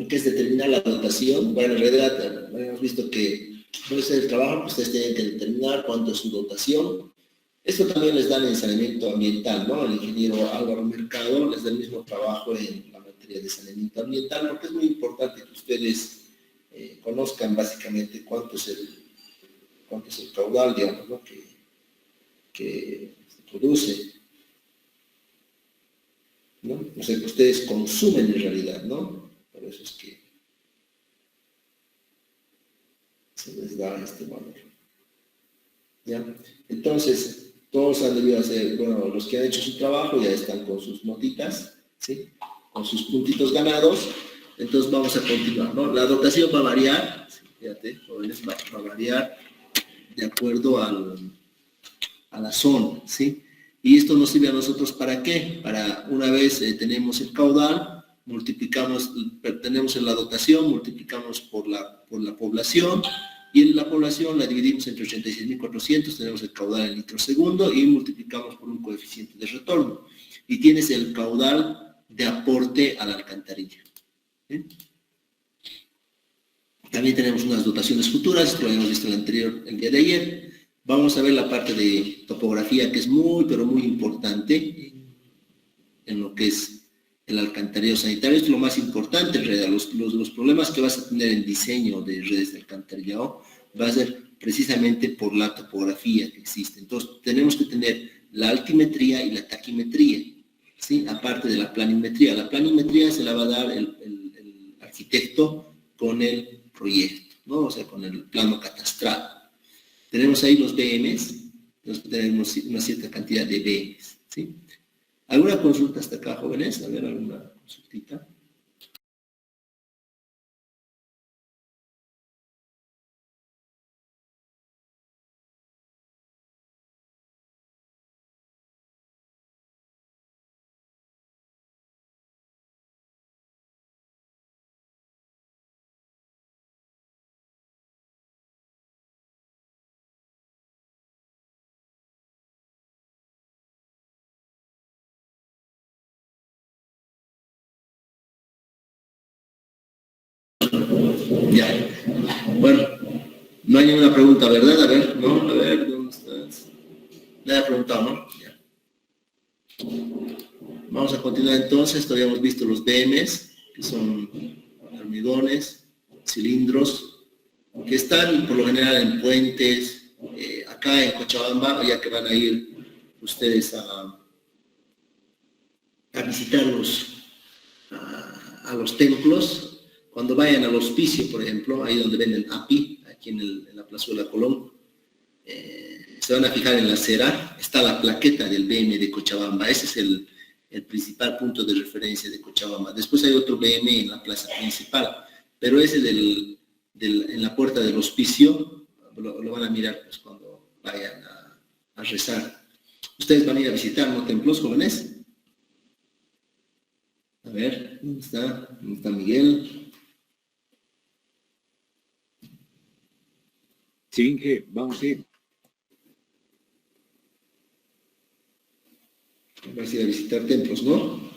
que es determinar la dotación. Bueno, en realidad hemos visto que puede ser el trabajo, pues ustedes tienen que determinar cuánto es su dotación. Esto también les da en el saneamiento ambiental, ¿no? El ingeniero Álvaro Mercado les da el mismo trabajo en la materia de saneamiento ambiental, porque es muy importante que ustedes conozcan básicamente cuánto es el caudal, digamos, ¿no? que se produce, ¿no? O sea, que ustedes consumen en realidad, ¿no? Por eso es que se les da este valor. ¿Ya? Entonces, todos han debido hacer, bueno, los que han hecho su trabajo ya están con sus notitas, ¿sí? Con sus puntitos ganados. Entonces vamos a continuar, ¿no? La dotación va a variar, ¿sí? Fíjate, jóvenes, va a variar de acuerdo a la zona, ¿sí? Y esto nos sirve a nosotros ¿para qué? Para una vez tenemos el caudal, multiplicamos, tenemos en la dotación, multiplicamos por la población, y en la población la dividimos entre 86.400, tenemos el caudal en litros segundo, y multiplicamos por un coeficiente de retorno. Y tienes el caudal de aporte a la alcantarilla. ¿Sí? También tenemos unas dotaciones futuras, esto lo habíamos visto en el anterior, el día de ayer. Vamos a ver la parte de topografía, que es muy, pero muy importante en lo que es el alcantarillado sanitario. Esto es lo más importante en realidad. Los problemas que vas a tener en diseño de redes de alcantarillado va a ser precisamente por la topografía que existe. Entonces, tenemos que tener la altimetría y la taquimetría, ¿sí? Aparte de la planimetría. La planimetría se la va a dar el arquitecto con el proyecto, ¿no? O sea, con el plano catastral. Tenemos ahí los BMs, tenemos una cierta cantidad de BMs, ¿sí? ¿Alguna consulta hasta acá, jóvenes? A ver, alguna consultita. Ya. Bueno, no hay ninguna pregunta, ¿verdad? A ver, ¿no? A ver, ¿dónde estás? Nadie ha preguntado, ¿no? Ya. Vamos a continuar entonces. Todavía hemos visto los BMs, que son hormigones, cilindros, que están por lo general en puentes, acá en Cochabamba, ya que van a ir ustedes a visitarlos a los templos, cuando vayan al hospicio, por ejemplo, ahí donde venden API, aquí en la Plazuela Colón, se van a fijar en la acera, está la plaqueta del BM de Cochabamba, ese es el principal punto de referencia de Cochabamba. Después hay otro BM en la plaza principal, pero ese en la puerta del hospicio lo van a mirar pues, cuando vayan a rezar. ¿Ustedes van a ir a visitar no templos, jóvenes? A ver, ¿dónde está? ¿Dónde está Miguel? Sí, Inge, vamos a ir. Vas a ir a visitar templos, ¿no?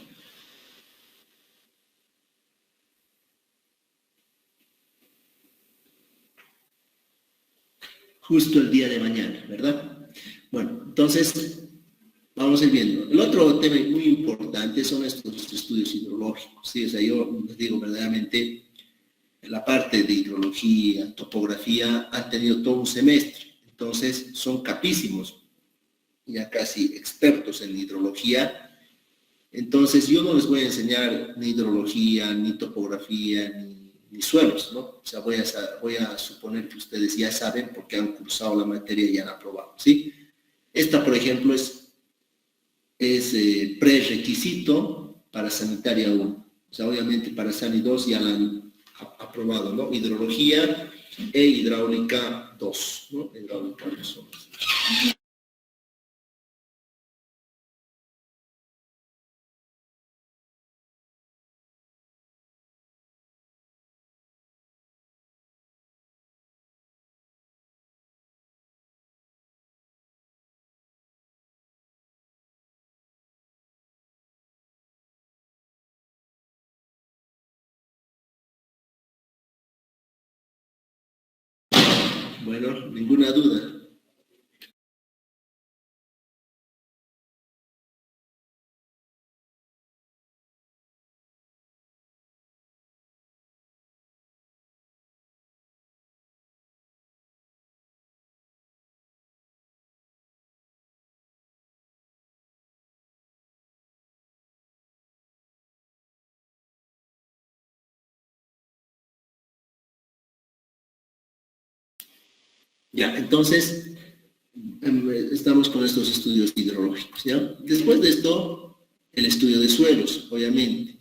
Justo el día de mañana, ¿verdad? Bueno, entonces vamos a ir viendo. El otro tema muy importante son estos estudios hidrológicos, ¿sí? O sea, yo les digo verdaderamente, la parte de hidrología, topografía, han tenido todo un semestre, entonces son capísimos, ya casi expertos en hidrología. Entonces yo no les voy a enseñar ni hidrología, ni topografía, ni suelos, ¿no? O sea, voy a suponer que ustedes ya saben porque han cursado la materia y han aprobado, ¿sí? Esta, por ejemplo, es prerequisito para sanitaria 1. O sea, obviamente para SANI 2 ya la han aprobado, ¿no? Hidrología e hidráulica 2, ¿no? Hidráulica 2. Bueno, ninguna duda. Ya, entonces, estamos con estos estudios hidrológicos, ¿ya? Después de esto, el estudio de suelos, obviamente.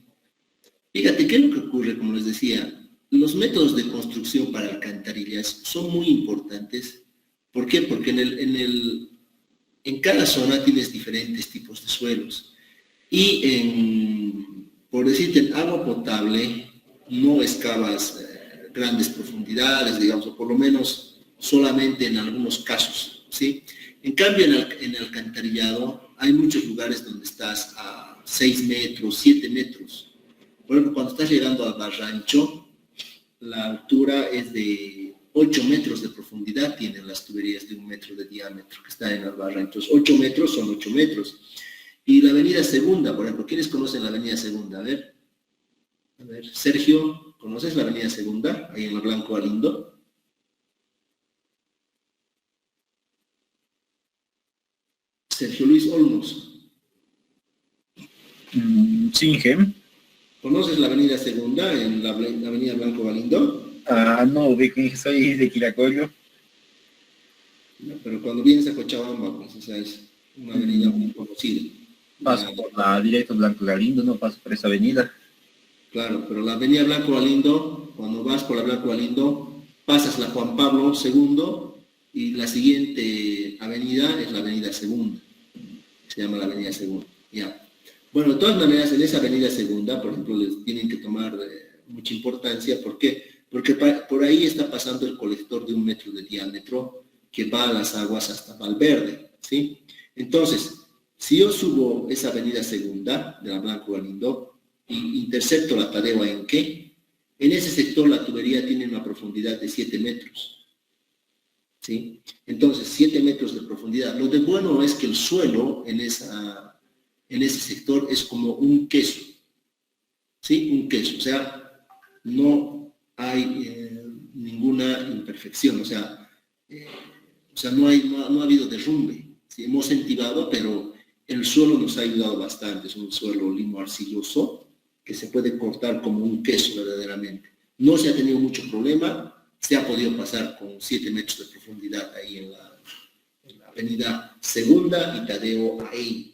Fíjate, ¿qué es lo que ocurre? Como les decía, los métodos de construcción para alcantarillas son muy importantes. ¿Por qué? Porque en cada zona tienes diferentes tipos de suelos. Por decirte, en agua potable no excavas grandes profundidades, digamos, o por lo menos solamente en algunos casos, ¿sí? En cambio, en alcantarillado hay muchos lugares donde estás a 6 metros, 7 metros. Por ejemplo, cuando estás llegando al Barrancho, la altura es de 8 metros de profundidad, tienen las tuberías de 1 metro de diámetro que están en el Barrancho. 8 metros son 8 metros. Y la avenida Segunda, por ejemplo, ¿quiénes conocen la avenida Segunda? A ver, Sergio, ¿conoces la avenida Segunda? Ahí en la Blanco Alindo. Sergio Luis Olmos. Sí, Gem. ¿Conoces la avenida Segunda en la avenida Blanco Galindo? No, soy de Quiracollo. No, pero cuando vienes a Cochabamba, pues, o sea, es una avenida muy conocida. Paso por la directo Blanco Galindo, no paso por esa avenida. Claro, pero la avenida Blanco Galindo, cuando vas por la Blanco Galindo, pasas la Juan Pablo II y la siguiente avenida es la avenida Segunda. Se llama la avenida Segunda. Ya. Bueno, de todas maneras, en esa avenida Segunda, por ejemplo, les tienen que tomar mucha importancia. ¿Por qué? Porque por ahí está pasando el colector de 1 metro de diámetro que va a las aguas hasta Valverde, ¿sí? Entonces, si yo subo esa avenida Segunda de la Blanco Galindo y intercepto la Tadeo Enque, en ese sector la tubería tiene una profundidad de 7 metros, ¿sí? Entonces, 7 metros de profundidad. Lo de bueno es que el suelo en ese sector es como un queso, ¿sí? Un queso, o sea, no hay ninguna imperfección, o sea no ha habido derrumbe, ¿sí? Hemos entibado, pero el suelo nos ha ayudado bastante, es un suelo limo arcilloso que se puede cortar como un queso verdaderamente. No se ha tenido mucho problema, se ha podido pasar con 7 metros de profundidad ahí en la avenida Segunda y Tadeo Aey.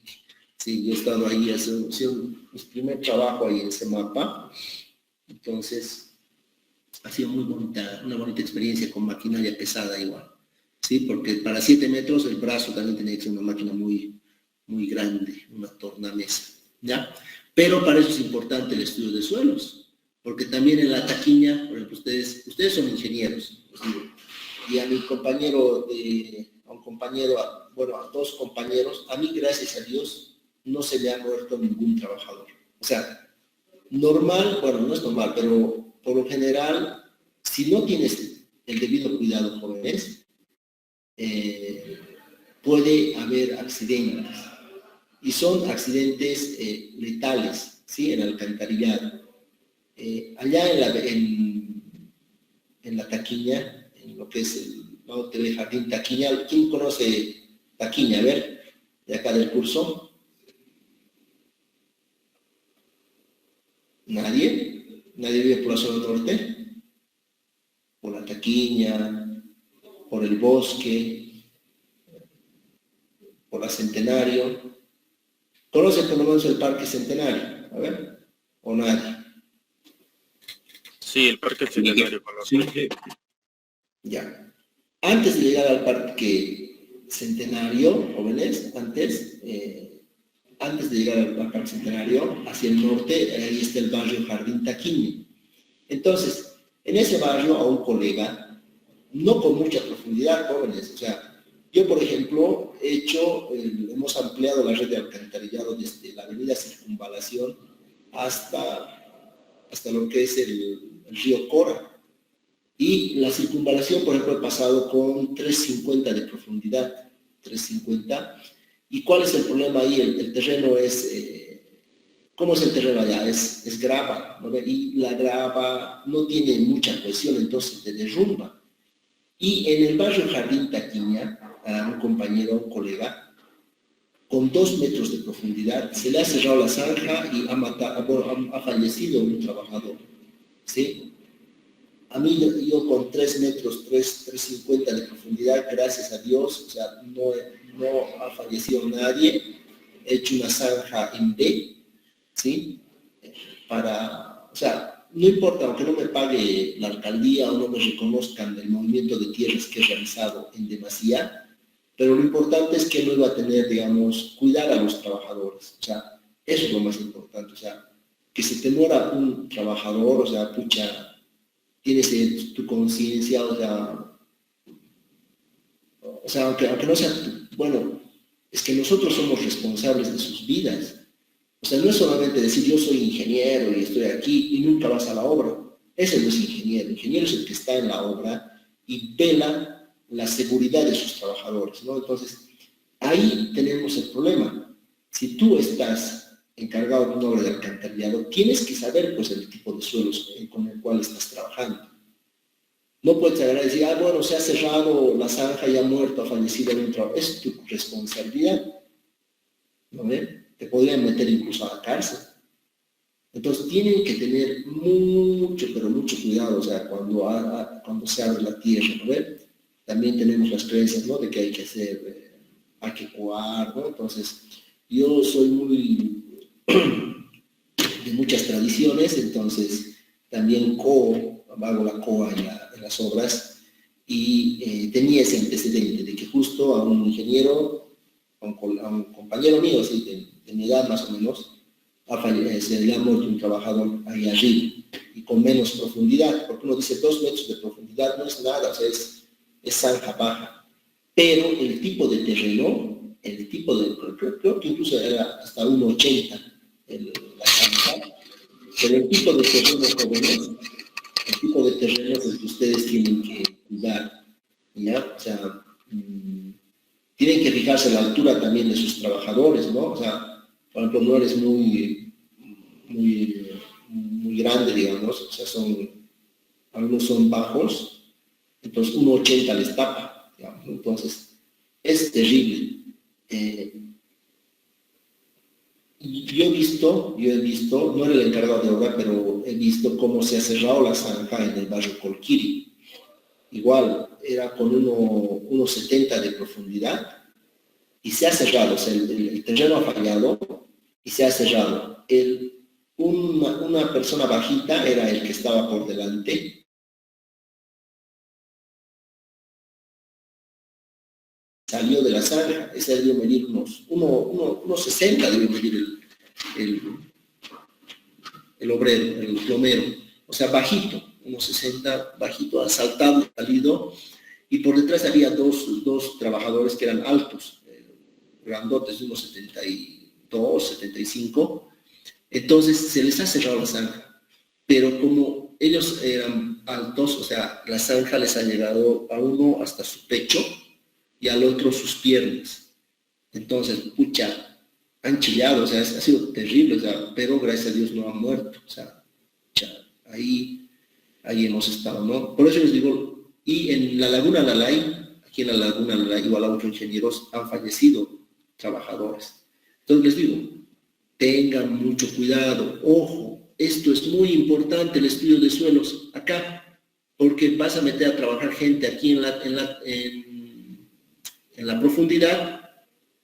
Sí, yo he estado ahí, haciendo mi primer trabajo ahí en ese mapa, entonces ha sido muy bonita, una bonita experiencia con maquinaria pesada igual, ¿sí? Porque para 7 metros el brazo también tiene que ser una máquina muy, muy grande, una tornamesa, ¿ya? Pero para eso es importante el estudio de suelos, porque también en la taquiña, por ejemplo, ustedes son ingenieros, y a mi compañero, bueno, a 2 compañeros, a mí gracias a Dios, no se le ha muerto ningún trabajador. O sea, normal, bueno, no es normal, pero por lo general, si no tienes el debido cuidado, jóvenes, puede haber accidentes. Y son accidentes letales, ¿sí? En alcantarillado. Allá en la Taquiña, en lo que es el Hotel de Jardín Taquiña, ¿quién conoce Taquiña? A ver, de acá del curso. ¿Nadie? ¿Nadie vive por la zona norte? Por la Taquiña, por el Bosque, por la Centenario. ¿Conoce por lo menos el Parque Centenario? A ver, ¿o nadie? Sí, el Parque Centenario conozco. Sí. Ya. Antes de llegar al Parque Centenario, jóvenes, antes de llegar al Parque Centenario, hacia el norte, ahí está el barrio Jardín Taquiña. Entonces, en ese barrio a un colega, no con mucha profundidad, jóvenes, o sea, yo, por ejemplo, hemos ampliado la red de alcantarillado desde la avenida Circunvalación hasta lo que es el río Cora. Y la circunvalación, por ejemplo, he pasado con 350 de profundidad, 350. ¿Y cuál es el problema ahí? El terreno es, ¿cómo es el terreno allá? Es grava, ¿no? Y la grava no tiene mucha cohesión, entonces te derrumba. Y en el barrio Jardín Taquiña, a un compañero, un colega, con 2 metros de profundidad, se le ha cerrado la zanja y ha fallecido un trabajador, ¿sí? A mí, yo con 3 metros, 350 de profundidad, gracias a Dios, o sea, no ha fallecido nadie, he hecho una zanja en B, ¿sí? O sea, no importa, aunque no me pague la alcaldía o no me reconozcan el movimiento de tierras que he realizado en demasía, pero lo importante es que no iba a tener, digamos, cuidar a los trabajadores, o sea, eso es lo más importante, o sea, que se te muera un trabajador, o sea, pucha, tienes tu conciencia, aunque no sea, bueno, es que nosotros somos responsables de sus vidas. O sea, no es solamente decir yo soy ingeniero y estoy aquí y nunca vas a la obra. Ese no es ingeniero. Ingeniero es el que está en la obra y vela la seguridad de sus trabajadores, ¿no? Entonces, ahí tenemos el problema. Si tú estás encargado de una obra de alcantarillado, tienes que saber, pues, el tipo de suelos con el cual estás trabajando. No puedes agarrar y decir, bueno, se ha cerrado la zanja y ha muerto, ha fallecido en un trabajo. Es tu responsabilidad, ¿no ven? Te podrían meter incluso a la cárcel. Entonces tienen que tener mucho, pero mucho cuidado, o sea, cuando se abre la tierra, ¿no ven? También tenemos las creencias, ¿no? De que hay que hacer, hay que coar, ¿no? Entonces, yo soy muy de muchas tradiciones, entonces también hago la coa en las obras y tenía ese antecedente de que justo a un ingeniero, a un compañero mío, así, de mi edad más o menos, se le ha muerto un trabajador ahí arriba y con menos profundidad, porque uno dice 2 metros de profundidad no es nada, o sea, es zanja baja, pero el tipo de terreno, creo que incluso era hasta 1,80 la zanja, pero el tipo de terrenos jóvenes, el tipo de terrenos es que ustedes tienen que cuidar, ¿ya? O sea, tienen que fijarse la altura también de sus trabajadores, ¿no? O sea, por ejemplo, no eres muy grande, digamos, o sea, algunos son bajos, entonces 1,80 les tapa, digamos, ¿no? Entonces, es terrible. Yo he visto, no era el encargado de obra, pero he visto cómo se ha cerrado la zanja en el barrio Colquiri. Igual, era con 1,70 de profundidad y se ha cerrado, o sea, el terreno ha fallado y se ha cerrado. Una persona bajita era el que estaba por delante. Salió de la zanja, ese debió medir unos 60, debió medir el obrero, el plomero, o sea, bajito, unos 60, bajito, ha saltado, salido, y por detrás había dos trabajadores que eran altos, grandotes, de unos 72, 75, entonces se les ha cerrado la zanja, pero como ellos eran altos, o sea, la zanja les ha llegado a uno hasta su pecho y al otro sus piernas, entonces, pucha, han chillado, o sea, ha sido terrible, o sea, pero gracias a Dios no han muerto, o sea, ahí hemos estado, ¿no? Por eso les digo, y en la Laguna Lalay, aquí en la Laguna Lalay, igual a otros ingenieros, han fallecido trabajadores. Entonces les digo, tengan mucho cuidado, ojo, esto es muy importante, el estudio de suelos acá, porque vas a meter a trabajar gente aquí en la profundidad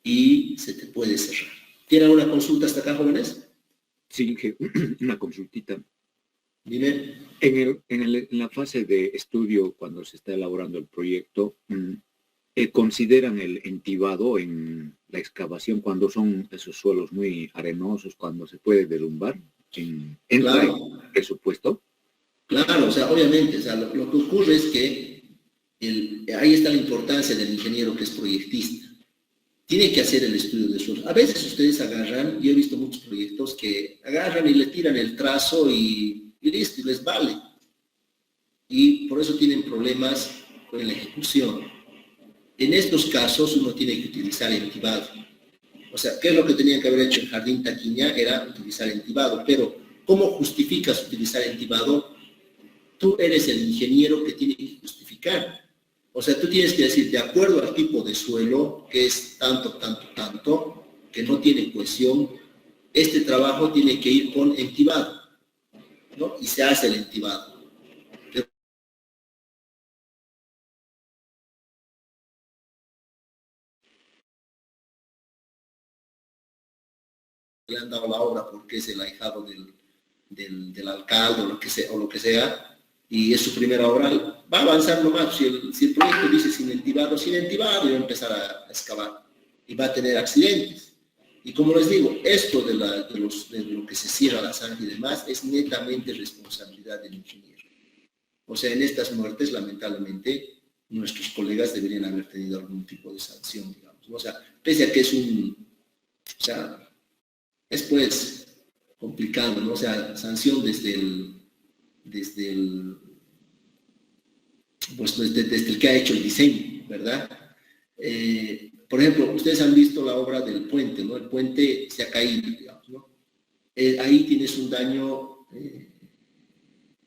y se te puede cerrar. ¿Tiene alguna consulta hasta acá, jóvenes? Sí, una consultita. Dime. En la fase de estudio, cuando se está elaborando el proyecto, ¿consideran el entibado en la excavación cuando son esos suelos muy arenosos, cuando se puede derrumbar? ¿Entra en el presupuesto? Claro, o sea, obviamente, o sea, lo que ocurre es que ahí está la importancia del ingeniero que es proyectista. Tiene que hacer el estudio de suelos. A veces ustedes agarran, yo he visto muchos proyectos que agarran y le tiran el trazo y listo, y les vale. y por eso tienen problemas con la ejecución. En estos casos uno tiene que utilizar entibado. O sea, ¿qué es lo que tenían que haber hecho en Jardín Taquiña? Era utilizar entibado, pero ¿cómo justificas utilizar entibado? Tú eres el ingeniero que tiene que justificar. O sea, tú tienes que decir, de acuerdo al tipo de suelo, que es tanto, tanto, tanto, que no tiene cohesión, este trabajo tiene que ir con entibado, ¿no? Y se hace el entibado. Le han dado la obra porque es el ahijado del alcalde o lo que sea, y es su primera obra, va a avanzar nomás. Si el proyecto dice sin entibado, y va a empezar a excavar y va a tener accidentes. Y como les digo, esto de lo que se cierra la zanja y demás es netamente responsabilidad del ingeniero. O sea, en estas muertes, lamentablemente, nuestros colegas deberían haber tenido algún tipo de sanción, digamos, ¿no? O sea, pese a que o sea, es pues complicado, ¿no? O sea, sanción desde el que ha hecho el diseño, ¿verdad? Por ejemplo, ustedes han visto la obra del puente, ¿no? El puente se ha caído, digamos, ¿no? Ahí tienes un daño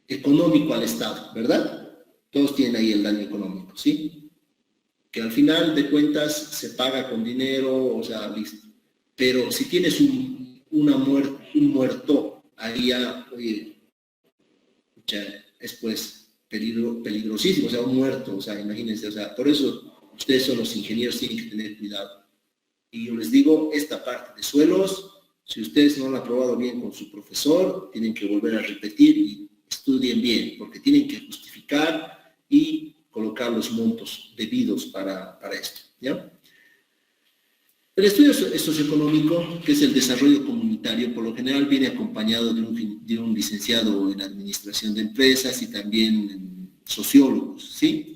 económico al Estado, ¿verdad? Todos tienen ahí el daño económico, ¿sí? Que al final de cuentas se paga con dinero, o sea, listo. Pero si tienes un muerto, ahí ya, oye, es pues peligrosísimo, o sea, un muerto, o sea, imagínense, o sea, por eso ustedes son los ingenieros, tienen que tener cuidado. Y yo les digo, esta parte de suelos, si ustedes no lo han aprobado bien con su profesor, tienen que volver a repetir y estudien bien, porque tienen que justificar y colocar los montos debidos para esto, ¿ya? El estudio socioeconómico, que es el desarrollo comunitario, por lo general viene acompañado de un licenciado en administración de empresas y también en sociólogos, ¿sí?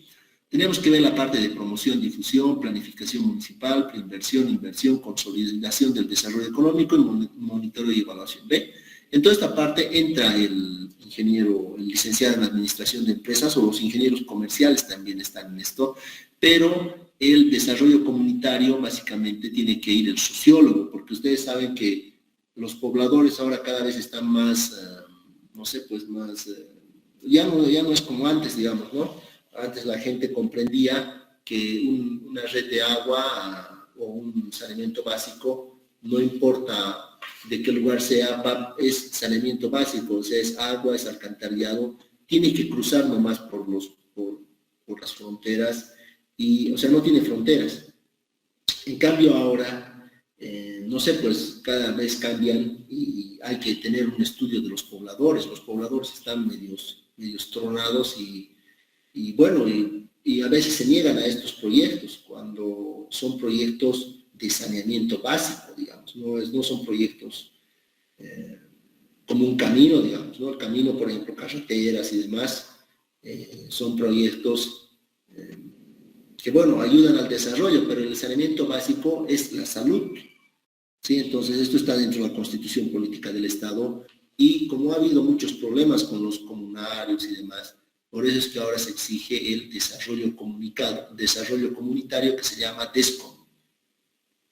Tenemos que ver la parte de promoción, difusión, planificación municipal, inversión, consolidación del desarrollo económico y monitoreo y evaluación. ¿Ve? En toda esta parte entra el ingeniero, el licenciado en administración de empresas, o los ingenieros comerciales también están en esto, pero el desarrollo comunitario básicamente tiene que ir el sociólogo, porque ustedes saben que los pobladores ahora cada vez están más, no sé, pues más, ya no es como antes, digamos, ¿no? Antes la gente comprendía que una red de agua o un saneamiento básico, no importa de qué lugar sea, es saneamiento básico, o sea, es agua, es alcantarillado, tiene que cruzar nomás por las fronteras, y, o sea, no tiene fronteras. En cambio ahora, no sé, pues cada vez cambian y hay que tener un estudio de los pobladores. Los pobladores están medios tronados y bueno, y a veces se niegan a estos proyectos cuando son proyectos de saneamiento básico, digamos, no son proyectos como un camino, digamos, ¿no? El camino, por ejemplo, carreteras y demás, son proyectos que, bueno, ayudan al desarrollo, pero el saneamiento básico es la salud, ¿sí? Entonces, esto está dentro de la Constitución Política del Estado, y como ha habido muchos problemas con los comunarios y demás, por eso es que ahora se exige el desarrollo comunitario, que se llama DESCOM,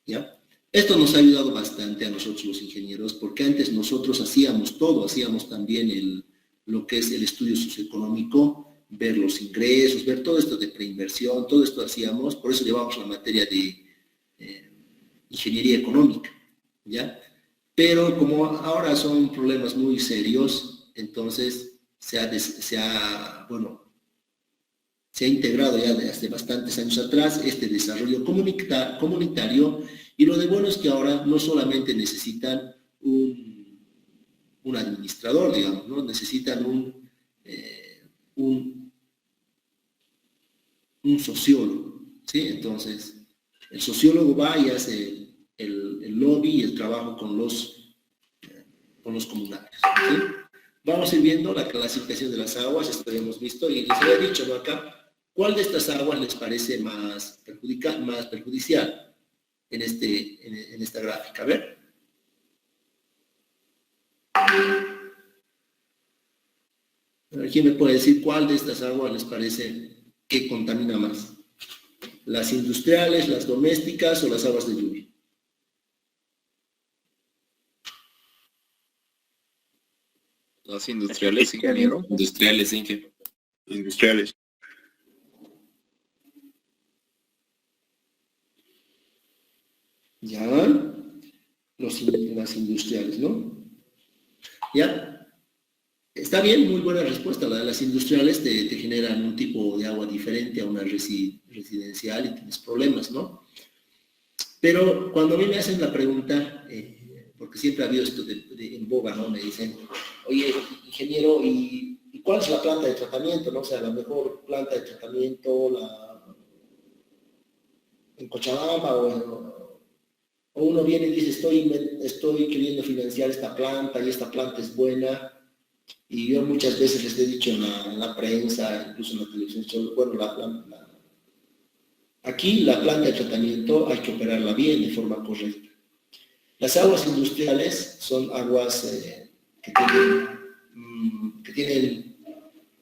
¿ya? Esto nos ha ayudado bastante a nosotros los ingenieros, porque antes nosotros hacíamos todo, hacíamos también lo que es el estudio socioeconómico, ver los ingresos, ver todo esto de preinversión, todo esto hacíamos, por eso llevamos la materia de ingeniería económica, ¿ya? Pero como ahora son problemas muy serios, entonces se ha integrado ya desde bastantes años atrás este desarrollo comunitario, y lo de bueno es que ahora no solamente necesitan un administrador, digamos, ¿no? Necesitan un sociólogo, ¿sí? Entonces, el sociólogo va y hace el lobby y el trabajo con los comunarios, ¿sí? Vamos a ir viendo la clasificación de las aguas, esto ya hemos visto, y les había dicho, ¿no? Acá, ¿cuál de estas aguas les parece más perjudicial en esta gráfica? A ver. ¿quién me puede decir cuál de estas aguas les parece que contamina más? ¿Las industriales, las domésticas o las aguas de lluvia? Las industriales, ingeniero. Industriales, Inge. Industriales. Ya, las industriales, ¿no? Ya. Está bien, muy buena respuesta. La de las industriales te generan un tipo de agua diferente a una residencial y tienes problemas, ¿no? Pero cuando a mí me hacen la pregunta, porque siempre ha habido esto en boga, ¿no? Me dicen, oye, ingeniero, ¿y cuál es la planta de tratamiento, no? O sea, la mejor planta de tratamiento, en Cochabamba o uno viene y dice, estoy queriendo financiar esta planta y esta planta es buena. Y yo muchas veces les he dicho en la prensa, incluso en la televisión, bueno, aquí la planta de tratamiento hay que operarla bien, de forma correcta. Las aguas industriales son aguas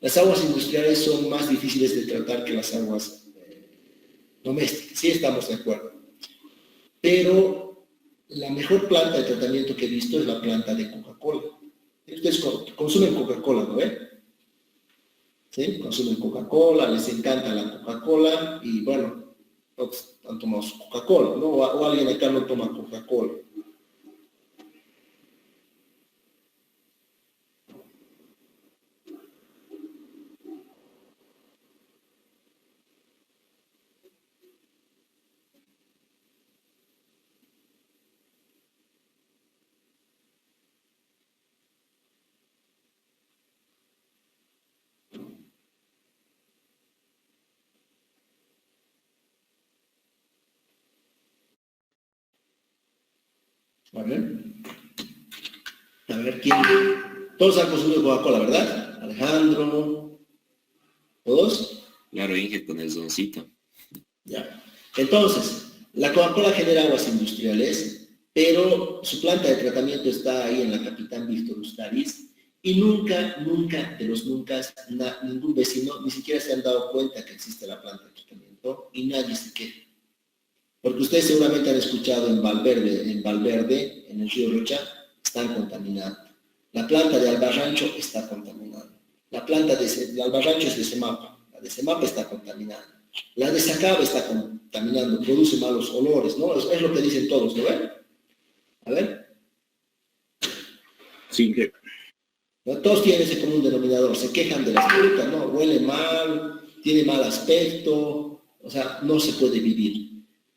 las aguas industriales son más difíciles de tratar que las aguas domésticas, sí estamos de acuerdo. Pero la mejor planta de tratamiento que he visto es la planta de Coca-Cola. Ustedes consumen Coca-Cola, ¿no ven? ¿Sí? Consumen Coca-Cola, les encanta la Coca-Cola y bueno, todos han tomado su Coca-Cola, ¿no? O alguien acá no toma Coca-Cola. A ver, ¿quién? Todos han consumido Coca-Cola, ¿verdad? Alejandro, ¿todos? Claro, Inge, con el zoncito. Ya. Entonces, la Coca-Cola genera aguas industriales, pero su planta de tratamiento está ahí en la Capitán Víctor Ustariz y nunca, de los nunca, ningún vecino ni siquiera se han dado cuenta que existe la planta de tratamiento y nadie se queja. Porque ustedes seguramente han escuchado en Valverde, en el río Rocha, están contaminando. La planta de Albarrancho está contaminando. La planta de Albarrancho es de Semapa. La de Semapa está contaminando. La de Sacaba está contaminando, produce malos olores, ¿no? Es lo que dicen todos, ¿no ven? A ver. Sí, que ¿No? Todos tienen ese común denominador. Se quejan de las frutas, ¿no? Huele mal, tiene mal aspecto, o sea, no se puede vivir.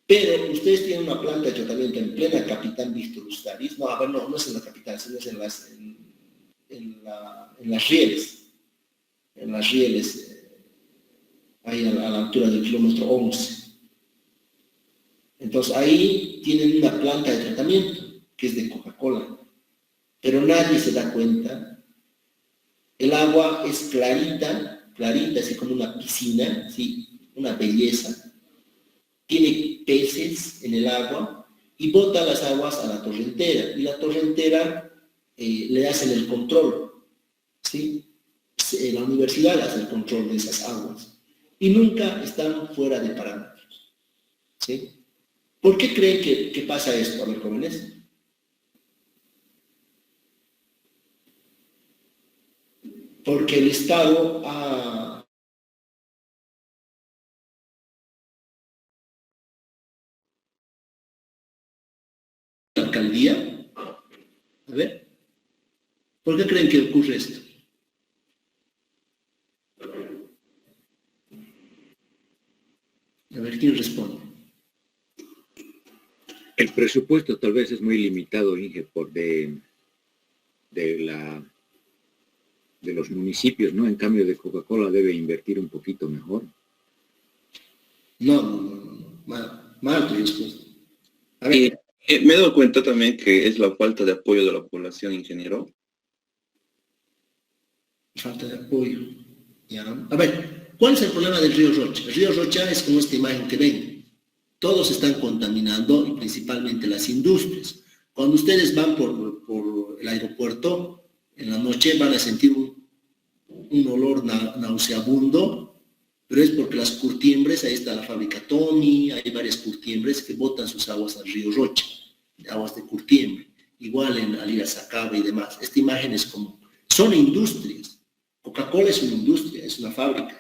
Pero ustedes tienen una planta de tratamiento en plena Capitán Víctor Ustariz. No, a ver, no es en la capital, sino es en las rieles. En las rieles, ahí a la altura del kilómetro 11. Entonces, ahí tienen una planta de tratamiento, que es de Coca-Cola. Pero nadie se da cuenta. El agua es clarita, así como una piscina, ¿sí? Una belleza. Tiene peces en el agua y bota las aguas a la torrentera. Y la torrentera le hacen el control, ¿sí? La universidad hace el control de esas aguas. Y nunca están fuera de parámetros, ¿sí? ¿Por qué creen que pasa esto? A ver, jóvenes. Porque el Estado ha... La alcaldía. A ver. ¿Por qué creen que ocurre esto? A ver, ¿quién responde? el presupuesto tal vez es muy limitado, Inge, de los municipios, ¿no? En cambio de Coca-Cola debe invertir un poquito mejor. No. Mal tu respuesta. A ver. Me he dado cuenta también que es la falta de apoyo de la población, ingeniero. Falta de apoyo. ¿Ya? A ver, ¿cuál es el problema del río Rocha? El río Rocha es como esta imagen que ven. Todos están contaminando, y principalmente las industrias. Cuando ustedes van por el aeropuerto, en la noche van a sentir un olor nauseabundo, pero es porque las curtiembres, ahí está la fábrica Tommy, hay varias curtiembres que botan sus aguas al río Rocha, aguas de curtiembre, igual en Alira Sacaba y demás. Esta imagen es como, son industrias. Coca-Cola es una industria, es una fábrica.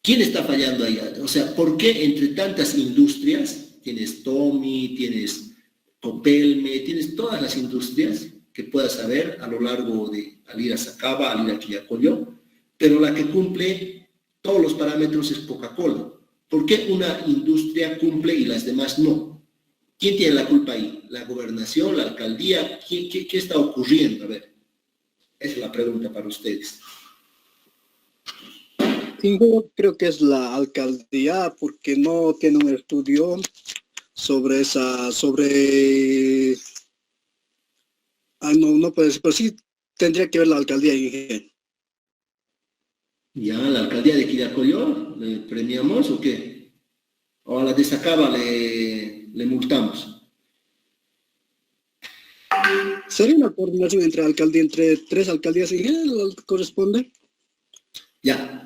¿Quién está fallando ahí? O sea, ¿por qué entre tantas industrias, tienes Tommy, tienes Copelme, tienes todas las industrias que puedas haber a lo largo de Alira Sacaba, Alira Quillacollo, pero la que cumple todos los parámetros es Coca-Cola? ¿Por qué una industria cumple y las demás no? ¿Quién tiene la culpa ahí? ¿La gobernación, la alcaldía? ¿Qué está ocurriendo? A ver, esa es la pregunta para ustedes. Sí, yo creo que es la alcaldía porque no tiene un estudio sobre no puede ser, pero sí tendría que ver la alcaldía. ¿Ya la alcaldía de Quillacollo le premiamos o qué? ¿O a la de Sacaba le multamos? ¿Sería una coordinación entre tres alcaldías y corresponde? Ya,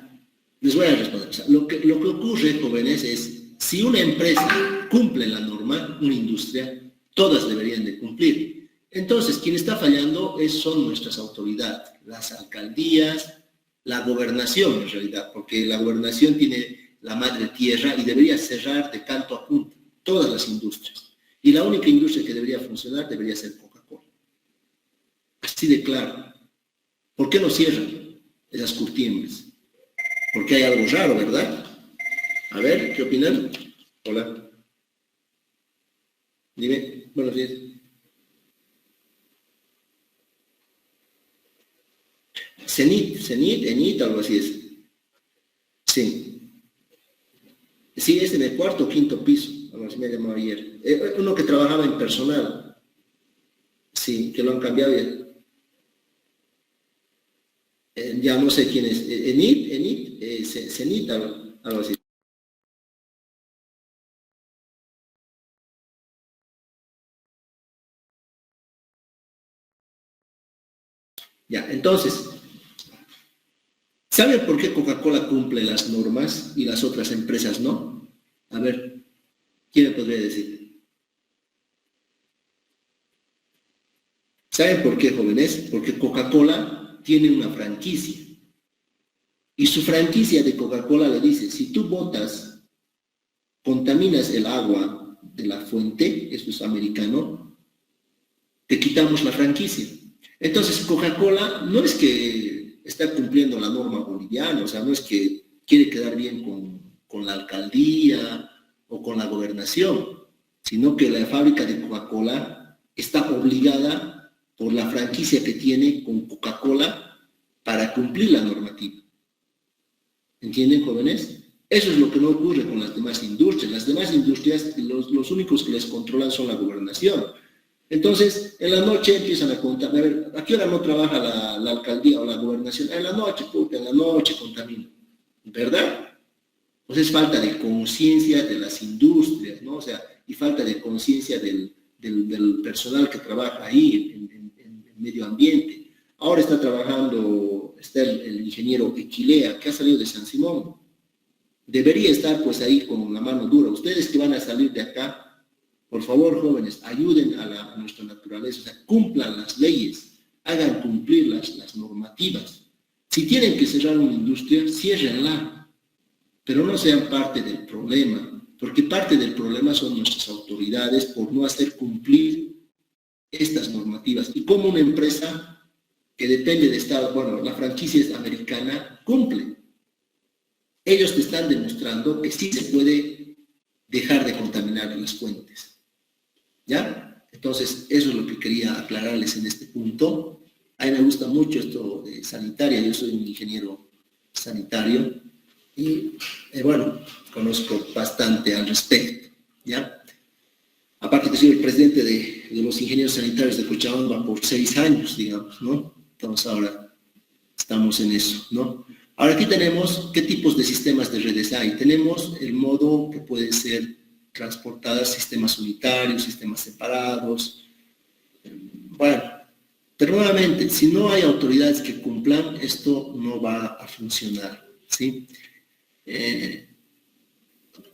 les voy a responder. O sea, lo que ocurre, jóvenes, es si una empresa cumple la norma, una industria, todas deberían de cumplir. Entonces, quien está fallando son nuestras autoridades, las alcaldías, la gobernación en realidad, porque la gobernación tiene la madre tierra y debería cerrar de canto a punto todas las industrias. Y la única industria que debería funcionar debería ser Coca-Cola. Así de claro. ¿Por qué no cierran esas curtiembres? Porque hay algo raro, ¿verdad? A ver, ¿qué opinan? Hola. Dime, buenos días. Enit, algo así es. Sí. Sí, es en el cuarto o quinto piso, algo así me llamó ayer. Uno que trabajaba en personal. Sí, que lo han cambiado ya. Ya no sé quién es. Cenit, algo así. Ya, entonces, ¿saben por qué Coca-Cola cumple las normas y las otras empresas no? A ver, ¿quién me podría decir? ¿Saben por qué, jóvenes? Porque Coca-Cola tiene una franquicia. Y su franquicia de Coca-Cola le dice, si tú botas, contaminas el agua de la fuente, eso es americano, te quitamos la franquicia. Entonces, Coca-Cola no es que está cumpliendo la norma boliviana, o sea, no es que quiere quedar bien con la alcaldía o con la gobernación, sino que la fábrica de Coca-Cola está obligada por la franquicia que tiene con Coca-Cola para cumplir la normativa. ¿Entienden, jóvenes? Eso es lo que no ocurre con las demás industrias. Las demás industrias, los únicos que les controlan son la gobernación. Entonces, en la noche empiezan a contar, a ver, ¿a qué hora no trabaja la alcaldía o la gobernación? En la noche, puta, en la noche contamina. ¿Verdad? Pues es falta de conciencia de las industrias, ¿no? O sea, y falta de conciencia del personal que trabaja ahí en medio ambiente. Ahora está trabajando, está el ingeniero Equilea, que ha salido de San Simón. Debería estar pues ahí con la mano dura. Ustedes que van a salir de acá, por favor, jóvenes, ayuden a nuestra naturaleza, o sea, cumplan las leyes, hagan cumplir las normativas. Si tienen que cerrar una industria, ciérrenla, pero no sean parte del problema, porque parte del problema son nuestras autoridades por no hacer cumplir estas normativas. Y como una empresa que depende de Estado, bueno, la franquicia es americana, cumple. Ellos te están demostrando que sí se puede dejar de contaminar las fuentes. ¿Ya? Entonces, eso es lo que quería aclararles en este punto. A mí me gusta mucho esto de sanitaria, yo soy un ingeniero sanitario y, bueno, conozco bastante al respecto, ¿ya? Aparte que soy el presidente de los ingenieros sanitarios de Cochabamba por 6 años, digamos, ¿no? Entonces ahora estamos en eso, ¿no? Ahora aquí tenemos qué tipos de sistemas de redes hay. Tenemos el modo que puede ser transportadas sistemas unitarios, sistemas separados. Bueno, Pero nuevamente, si no hay autoridades que cumplan, esto no va a funcionar, ¿sí?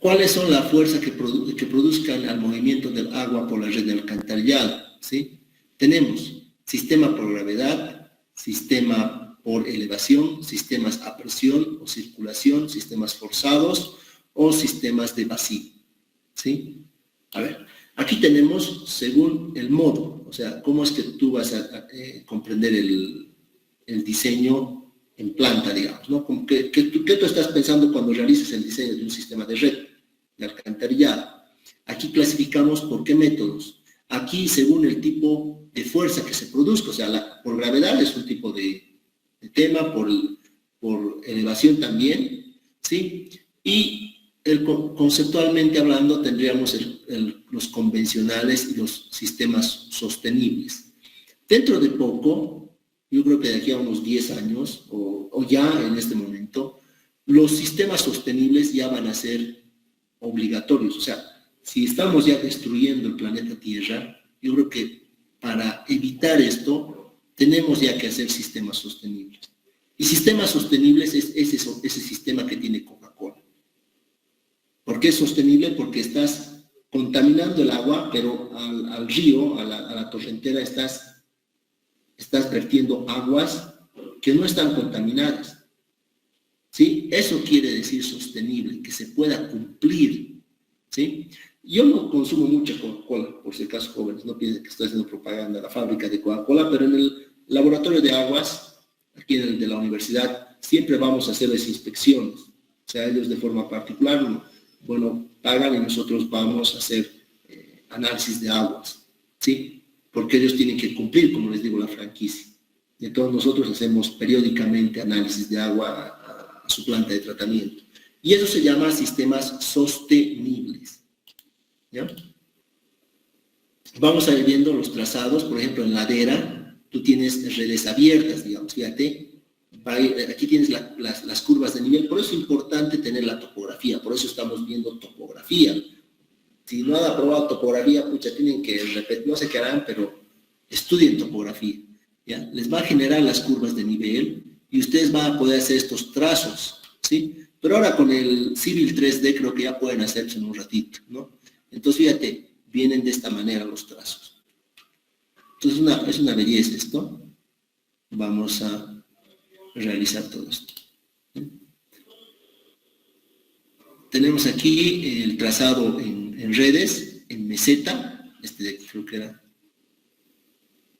¿Cuáles son las fuerzas que produzcan al movimiento del agua por la red de alcantarillado? ¿Sí? Tenemos sistema por gravedad, sistema por elevación, sistemas a presión o circulación, sistemas forzados o sistemas de vacío. ¿Sí? A ver, aquí tenemos según el modo, o sea, cómo es que tú vas a comprender el diseño en planta, digamos, ¿no? ¿Qué tú estás pensando cuando realices el diseño de un sistema de red de alcantarillado? Aquí clasificamos por qué métodos. Aquí, según el tipo de fuerza que se produzca, o sea, por gravedad es un tipo de tema, por elevación también, ¿sí? Y conceptualmente hablando tendríamos los convencionales y los sistemas sostenibles. Dentro de poco, yo creo que de aquí a unos 10 años, o ya en este momento, los sistemas sostenibles ya van a ser obligatorios. O sea, si estamos ya destruyendo el planeta Tierra, yo creo que para evitar esto, tenemos ya que hacer sistemas sostenibles. Y sistemas sostenibles es ese sistema que tiene Coca-Cola. ¿Por qué es sostenible? Porque estás contaminando el agua, pero al río, a la torrentera, estás vertiendo aguas que no están contaminadas. ¿Sí? Eso quiere decir sostenible, que se pueda cumplir. ¿Sí? Yo no consumo mucha Coca-Cola, por si acaso, jóvenes, no piensen que estoy haciendo propaganda a la fábrica de Coca-Cola, pero en el laboratorio de aguas, aquí en el de la universidad, siempre vamos a hacerles inspecciones. O sea, ellos de forma particular, bueno, pagan y nosotros vamos a hacer análisis de aguas, ¿sí? Porque ellos tienen que cumplir, como les digo, la franquicia. Y entonces nosotros hacemos periódicamente análisis de agua a su planta de tratamiento. Y eso se llama sistemas sostenibles. ¿Ya? Vamos a ir viendo los trazados, por ejemplo, en ladera, tú tienes redes abiertas, digamos, fíjate, aquí tienes las curvas de nivel, por eso es importante tener la topografía, por eso estamos viendo topografía. Si no han aprobado topografía, pucha, tienen que repetir, no sé qué harán, pero estudien topografía, ¿ya? Les va a generar las curvas de nivel y ustedes van a poder hacer estos trazos, ¿sí? Pero ahora con el Civil 3D creo que ya pueden hacerse en un ratito, ¿no? Entonces, fíjate, vienen de esta manera los trazos. Entonces, es una belleza esto. Vamos a realizar todo esto. Tenemos aquí el trazado en redes, en meseta, de aquí creo que era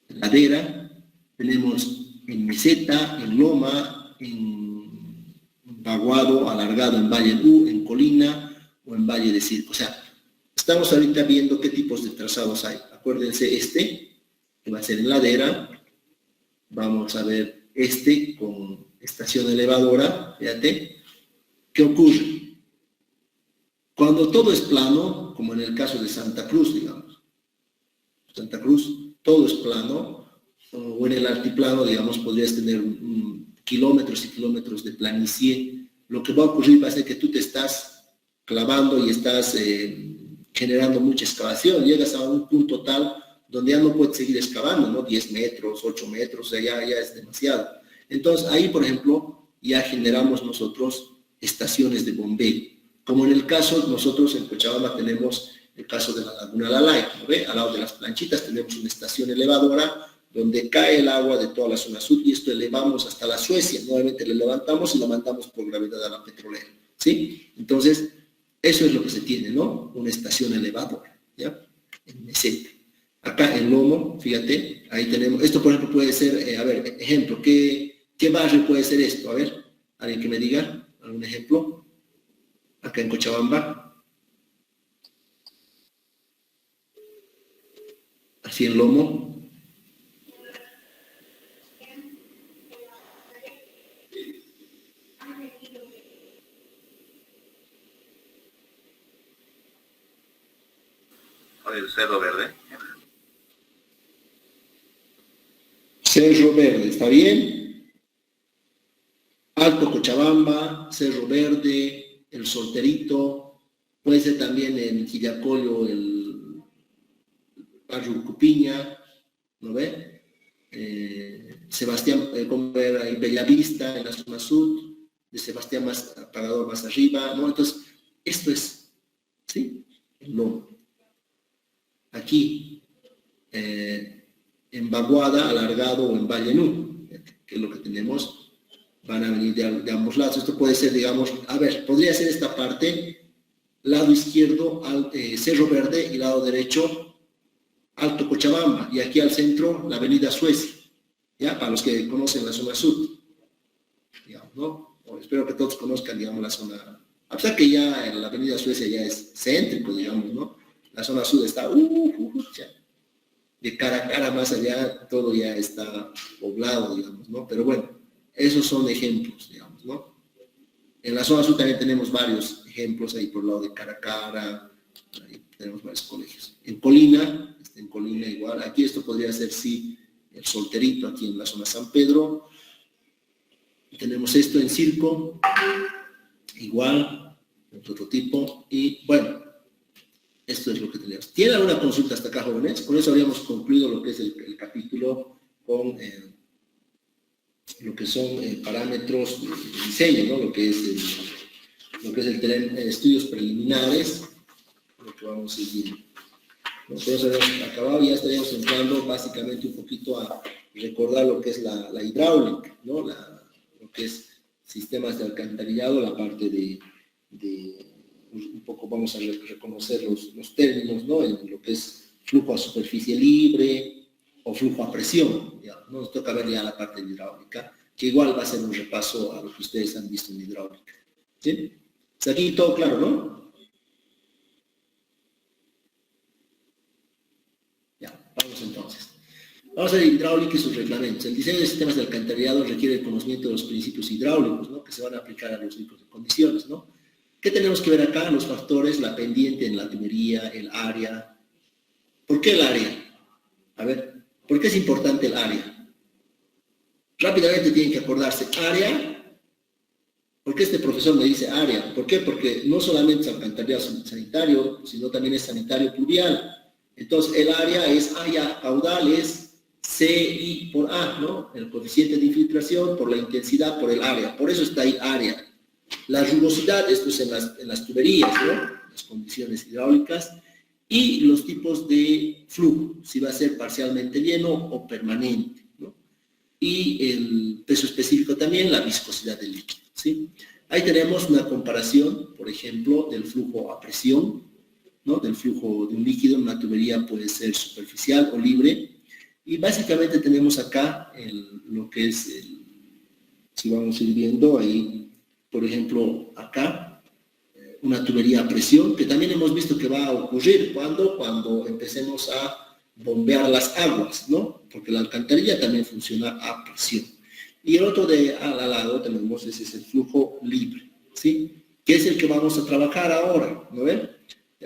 ladera. Tenemos en meseta, en loma, en vaguado, alargado, en valle U, en colina o en valle de circo. O sea, estamos ahorita viendo qué tipos de trazados hay. Acuérdense que va a ser en ladera. Vamos a ver con estación elevadora. Fíjate. ¿Qué ocurre? Cuando todo es plano, como en el caso de Santa Cruz, digamos. Santa Cruz, todo es plano. O en el altiplano, digamos, podrías tener kilómetros y kilómetros de planicie. Lo que va a ocurrir va a ser que tú te estás clavando y estás generando mucha excavación. Llegas a un punto tal donde ya no puedes seguir excavando, ¿no? 10 metros, 8 metros, o sea, ya es demasiado. Entonces, ahí, por ejemplo, ya generamos nosotros estaciones de bombeo. Como en el caso, nosotros en Cochabamba tenemos el caso de la Laguna Lalay, ¿no ve? Al lado de las planchitas tenemos una estación elevadora donde cae el agua de toda la zona sur y esto elevamos hasta la Suecia. Nuevamente le levantamos y la mandamos por gravedad a la petrolera, ¿sí? Entonces, eso es lo que se tiene, ¿no? Una estación elevadora, ¿ya? En meseta. Acá en lomo, fíjate, ahí tenemos, esto por ejemplo puede ser, a ver, ejemplo, ¿qué barrio puede ser esto? A ver, alguien que me diga, algún ejemplo. Acá en Cochabamba. Así en lomo. El Cerro Verde. Cerro Verde, ¿está bien? Alto Cochabamba, Cerro Verde, El Solterito, puede ser también en Quillacollo, el barrio Cupiña, ¿no ve? Sebastián, como era en Bellavista, en la zona sur, de Sebastián más Parador más arriba, ¿no? Entonces, esto es, ¿sí? El lomo. Aquí, en Baguada, alargado o en Valle Nu, que es lo que tenemos, van a venir de ambos lados. Esto puede ser, digamos, a ver, podría ser esta parte, lado izquierdo, Cerro Verde, y lado derecho, Alto Cochabamba, y aquí al centro, la avenida Suecia, ¿ya? Para los que conocen la zona sur, digamos, ¿no? Espero que todos conozcan, digamos, la zona, a pesar que ya en la avenida Suecia ya es céntrico, digamos, ¿no? La zona sur está, ya. De cara a cara más allá, todo ya está poblado, digamos, ¿no? Pero bueno, esos son ejemplos, digamos, ¿no? En la zona sur también tenemos varios ejemplos, ahí por el lado de Caracara, ahí tenemos varios colegios. En Colina igual, aquí esto podría ser, sí, el Solterito, aquí en la zona San Pedro. Tenemos esto en Circo, igual, otro tipo, y bueno, esto es lo que tenemos. ¿Tiene alguna consulta hasta acá, jóvenes? Con eso habríamos concluido lo que es el capítulo con lo que son parámetros de diseño, ¿no? Lo que es el estudios preliminares, lo que vamos a ir viendo. Nosotros habíamos acabado y ya estaríamos entrando básicamente un poquito a recordar lo que es la hidráulica, ¿no? Lo que es sistemas de alcantarillado, la parte de un poco vamos a reconocer los términos, ¿no? En lo que es flujo a superficie libre o flujo a presión, digamos, ¿no? Nos toca ver ya la parte de hidráulica, que igual va a ser un repaso a lo que ustedes han visto en hidráulica, ¿sí? ¿Está aquí todo claro, no? Ya, vamos entonces. Vamos a ver hidráulica y sus reglamentos. El diseño de sistemas de alcantarillado requiere el conocimiento de los principios hidráulicos, ¿no? Que se van a aplicar a los tipos de condiciones, ¿no? ¿Qué tenemos que ver acá? Los factores, la pendiente en la tubería, el área. ¿Por qué el área? A ver, ¿por qué es importante el área? Rápidamente tienen que acordarse. Área, ¿por qué este profesor me dice área? ¿Por qué? Porque no solamente es alcantarillado sanitario, sino también es sanitario pluvial. Entonces, el área es A, caudal es CI por A, ¿no? El coeficiente de infiltración por la intensidad por el área. Por eso está ahí área. La rugosidad, esto es en las tuberías, ¿no? Las condiciones hidráulicas. Y los tipos de flujo, si va a ser parcialmente lleno o permanente, ¿no? Y el peso específico también, la viscosidad del líquido, ¿sí? Ahí tenemos una comparación, por ejemplo, del flujo a presión, ¿no? Del flujo de un líquido en una tubería puede ser superficial o libre. Y básicamente tenemos acá lo que es, si vamos a ir viendo ahí, por ejemplo, acá, una tubería a presión, que también hemos visto que va a ocurrir cuando empecemos a bombear las aguas, ¿no? Porque la alcantarilla también funciona a presión. Y el otro de al lado tenemos ese es el flujo libre, ¿sí? Que es el que vamos a trabajar ahora, ¿no ven?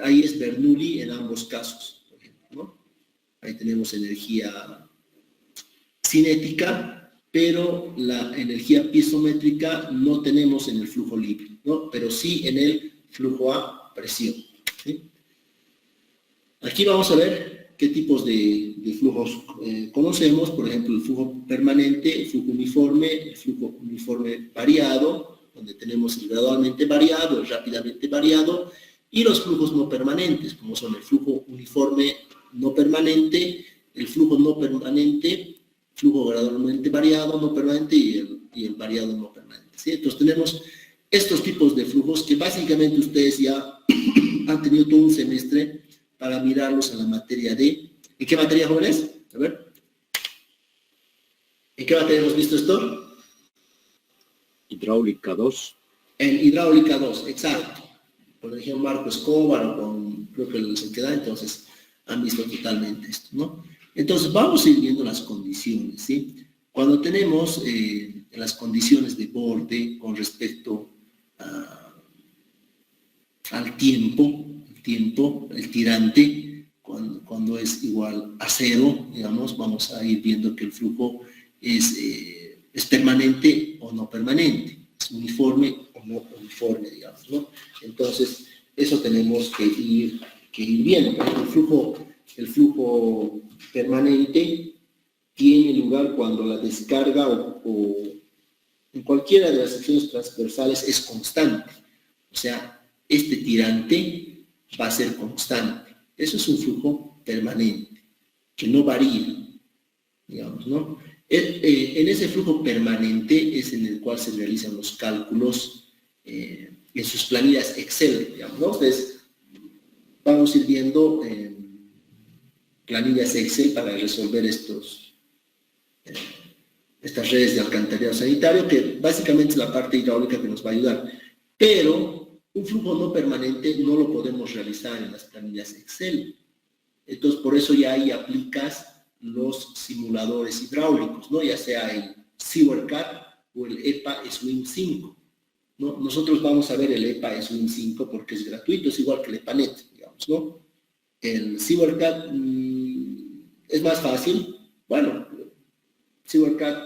Ahí es Bernoulli en ambos casos, por ejemplo, ¿no? Ahí tenemos energía cinética, pero la energía piezométrica no tenemos en el flujo libre, ¿no? Pero sí en el flujo a presión, ¿sí? Aquí vamos a ver qué tipos de flujos conocemos, por ejemplo, el flujo permanente, el flujo uniforme variado, donde tenemos el gradualmente variado, el rápidamente variado, y los flujos no permanentes, como son el flujo uniforme no permanente, el flujo no permanente, flujo gradualmente variado, no permanente, y el variado no permanente, ¿sí? Entonces tenemos estos tipos de flujos que básicamente ustedes ya han tenido todo un semestre para mirarlos en la materia de... ¿En qué materia, jóvenes? A ver. ¿En qué materia hemos visto esto? Hidráulica 2. En hidráulica 2, exacto. Con el ejemplo Marco Escobar o con, creo que el queda, entonces han visto totalmente esto, ¿no? Entonces vamos a ir viendo las condiciones, ¿sí? Cuando tenemos las condiciones de borde con respecto al tiempo, el tirante, cuando es igual a 0, digamos, vamos a ir viendo que el flujo es permanente o no permanente, es uniforme o no uniforme, digamos, ¿no? Entonces, eso tenemos que ir viendo. Por ejemplo, el flujo permanente tiene lugar cuando la descarga o en cualquiera de las secciones transversales es constante. O sea, este tirante va a ser constante. Eso es un flujo permanente, que no varía, digamos, ¿no? En ese flujo permanente es en el cual se realizan los cálculos en sus planillas Excel, digamos, ¿no? Ustedes vamos a ir viendo planillas Excel para resolver estas redes de alcantarillado sanitario, que básicamente es la parte hidráulica que nos va a ayudar. Pero un flujo no permanente no lo podemos realizar en las planillas Excel. Entonces, por eso ya ahí aplicas los simuladores hidráulicos, ¿no? Ya sea el SewerCAD o el EPA Swim 5, ¿no? Nosotros vamos a ver el EPA Swim 5 porque es gratuito, es igual que el EPANET, digamos, ¿no? El SewerCAD es más fácil, bueno, SewerCAD,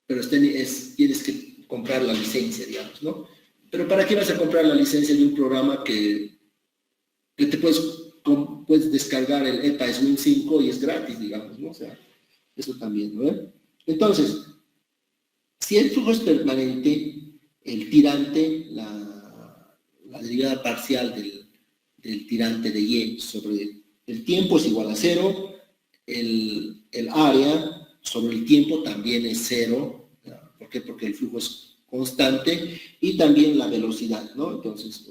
pero tienes que comprar la licencia, digamos, ¿no? Pero ¿para qué vas a comprar la licencia de un programa que te puedes descargar el EPA Swim 5 y es gratis, digamos, ¿no? O sea, eso también, ¿no? Entonces, si el flujo es permanente, el tirante, la derivada parcial del tirante de Y sobre el tiempo es igual a 0, el área sobre el tiempo también es 0, ¿por qué? Porque el flujo es constante, y también la velocidad, ¿no? Entonces,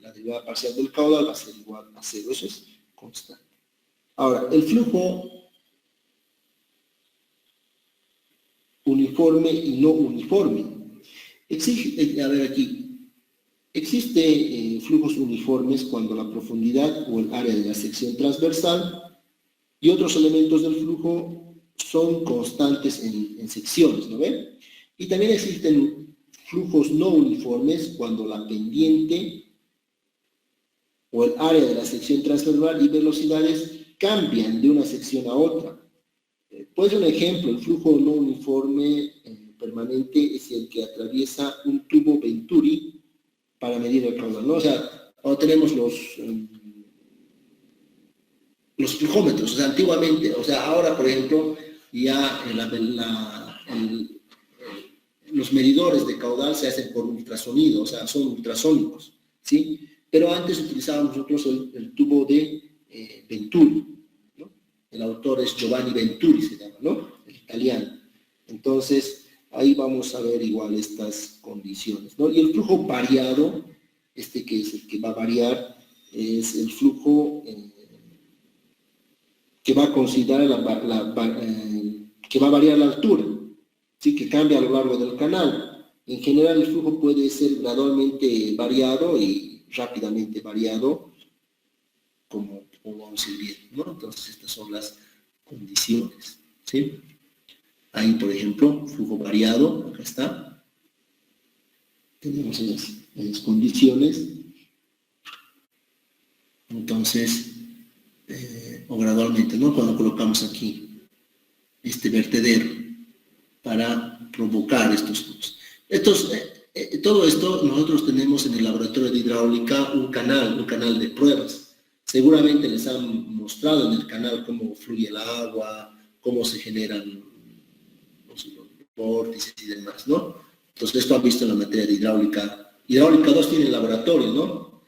la derivada parcial del caudal va a ser igual a 0, eso es constante. Ahora, el flujo uniforme y no uniforme. A ver aquí, existe flujos uniformes cuando la profundidad o el área de la sección transversal y otros elementos del flujo son constantes en secciones, ¿no ven? Y también existen flujos no uniformes cuando la pendiente o el área de la sección transversal y velocidades cambian de una sección a otra. Pues un ejemplo, el flujo no uniforme permanente es el que atraviesa un tubo Venturi para medir el caudal, ¿no? O sea, ahora tenemos los flujómetros, o sea, antiguamente, o sea, ahora, por ejemplo, ya los medidores de caudal se hacen por ultrasonido, o sea, son ultrasónicos, ¿sí? Pero antes utilizábamos nosotros el tubo de Venturi, ¿no? El autor es Giovanni Venturi, se llama, ¿no? El italiano. Entonces, ahí vamos a ver igual estas condiciones, ¿no? Y el flujo variado, que es el que va a variar, es el flujo que va a considerar que va a variar la altura, ¿sí? Que cambia a lo largo del canal. En general, el flujo puede ser gradualmente variado y rápidamente variado, como vamos a ir viendo, ¿no? Entonces, estas son las condiciones, ¿sí? Ahí, por ejemplo, flujo variado, acá está. Tenemos las condiciones. Entonces, o gradualmente, ¿no? Cuando colocamos aquí este vertedero para provocar estos flujos. Todo esto nosotros tenemos en el laboratorio de hidráulica un canal de pruebas. Seguramente les han mostrado en el canal cómo fluye el agua, cómo se generan los vórtices y demás, ¿no? Entonces esto han visto en la materia de hidráulica. Hidráulica 2 tiene el laboratorio, ¿no?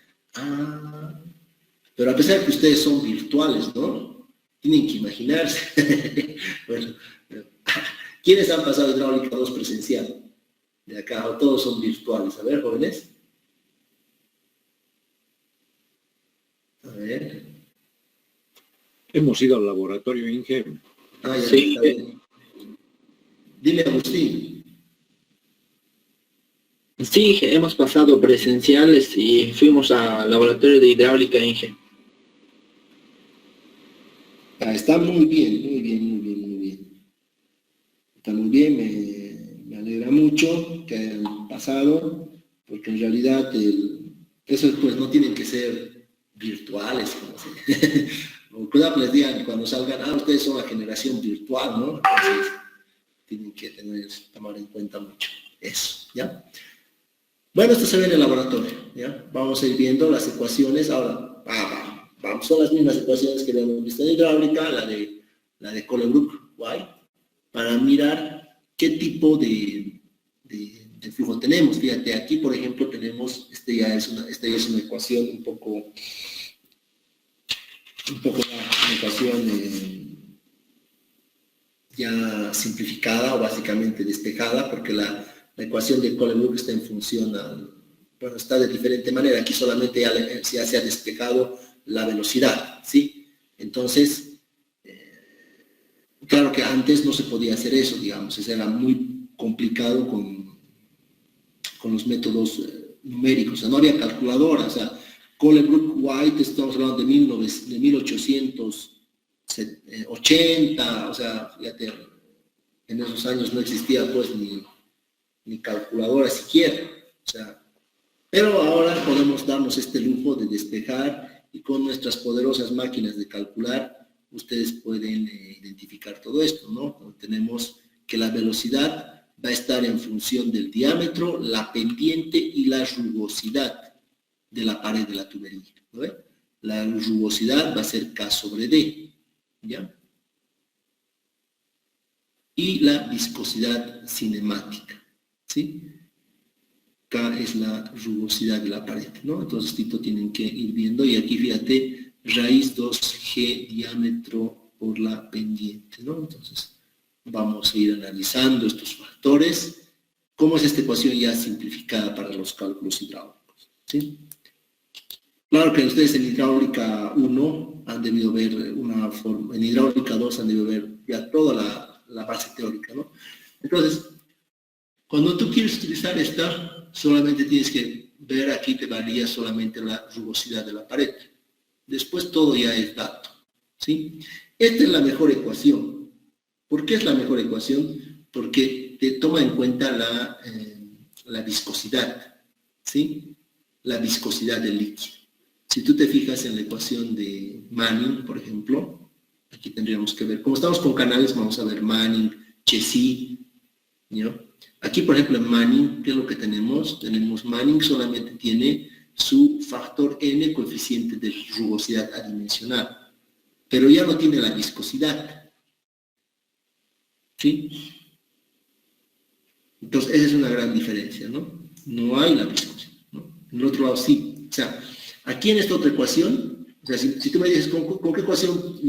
Pero a pesar de que ustedes son virtuales, ¿no? Tienen que imaginarse. Bueno, ¿quiénes han pasado hidráulica 2 presencial? De acá, o todos son virtuales. A ver, jóvenes. A ver. Hemos ido al laboratorio, Inge. Ya, Sí. está bien. Dile, Agustín. Sí, hemos pasado presenciales y fuimos al laboratorio de hidráulica, Inge. Está muy bien, muy bien, muy bien, muy bien. Está muy bien, me alegra mucho que hayan pasado, porque en realidad eso pues no tienen que ser virtuales, como se cuidado que les digan cuando salgan, ustedes son la generación virtual, ¿no? Entonces, tienen que tomar en cuenta mucho eso, ¿ya? Bueno, esto se ve en el laboratorio, ¿ya? Vamos a ir viendo las ecuaciones, ahora, son las mismas ecuaciones que habíamos visto en hidráulica, la de Colebrook, White, para mirar qué tipo de flujo tenemos. Fíjate, aquí por ejemplo tenemos, esta ya es una ecuación un poco una ecuación ya simplificada o básicamente despejada, porque la ecuación de Colebrook está en función bueno, está de diferente manera. Aquí solamente ya se ha despejado la velocidad, ¿sí? Entonces, claro que antes no se podía hacer eso, digamos, era muy complicado con los métodos numéricos, o sea, no había calculadora, o sea, Colebrook White, estamos hablando de 1880, o sea, fíjate, en esos años no existía pues ni calculadora siquiera, o sea, pero ahora podemos darnos este lujo de despejar y con nuestras poderosas máquinas de calcular, ustedes pueden identificar todo esto, ¿no? Tenemos que la velocidad va a estar en función del diámetro, la pendiente y la rugosidad de la pared de la tubería, ¿no? La rugosidad va a ser K sobre D, ¿ya? Y la viscosidad cinemática, ¿sí? K es la rugosidad de la pared, ¿no? Entonces, esto tienen que ir viendo, y aquí fíjate, raíz 2G diámetro por la pendiente, ¿no? Entonces, vamos a ir analizando estos factores. ¿Cómo es esta ecuación ya simplificada para los cálculos hidráulicos? ¿Sí? Claro que ustedes en hidráulica 1 han debido ver una forma, en hidráulica 2 han debido ver ya toda la base teórica, ¿no? Entonces, cuando tú quieres utilizar esta, solamente tienes que ver, aquí te varía solamente la rugosidad de la pared. Después todo ya es dato, ¿sí? Esta es la mejor ecuación. ¿Por qué es la mejor ecuación? Porque te toma en cuenta la viscosidad, ¿sí? La viscosidad del líquido. Si tú te fijas en la ecuación de Manning, por ejemplo, aquí tendríamos que ver, como estamos con canales, vamos a ver Manning, Chessy, ¿no? Aquí, por ejemplo, en Manning, ¿qué es lo que tenemos? Tenemos Manning solamente tiene su factor N, coeficiente de rugosidad adimensional, pero ya no tiene la viscosidad. ¿Sí? Entonces, esa es una gran diferencia, ¿no? No hay la viscosidad, ¿no? En el otro lado sí. O sea, aquí en esta otra ecuación, o sea, si tú me dices, ¿con qué ecuación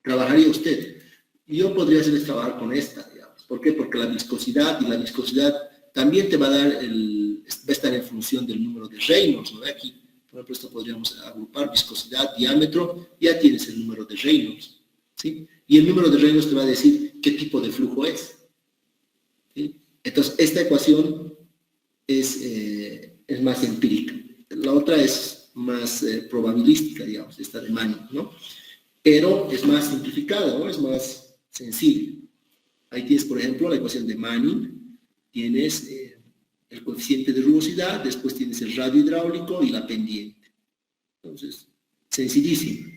trabajaría usted? Yo podría hacerles trabajar con esta, digamos. ¿Por qué? Porque la viscosidad, y la viscosidad también te va a dar, va a estar en función del número de Reynolds, ¿no? Aquí, por ejemplo, esto podríamos agrupar viscosidad, diámetro, ya tienes el número de Reynolds, ¿sí? Y el número de Reynolds te va a decir qué tipo de flujo es, ¿sí? Entonces, esta ecuación es más empírica. La otra es más probabilística, digamos, esta de Manning, ¿no? Pero es más simplificada, ¿no? Es más sencilla. Ahí tienes, por ejemplo, la ecuación de Manning, tienes el coeficiente de rugosidad, después tienes el radio hidráulico y la pendiente. Entonces, sencillísimo.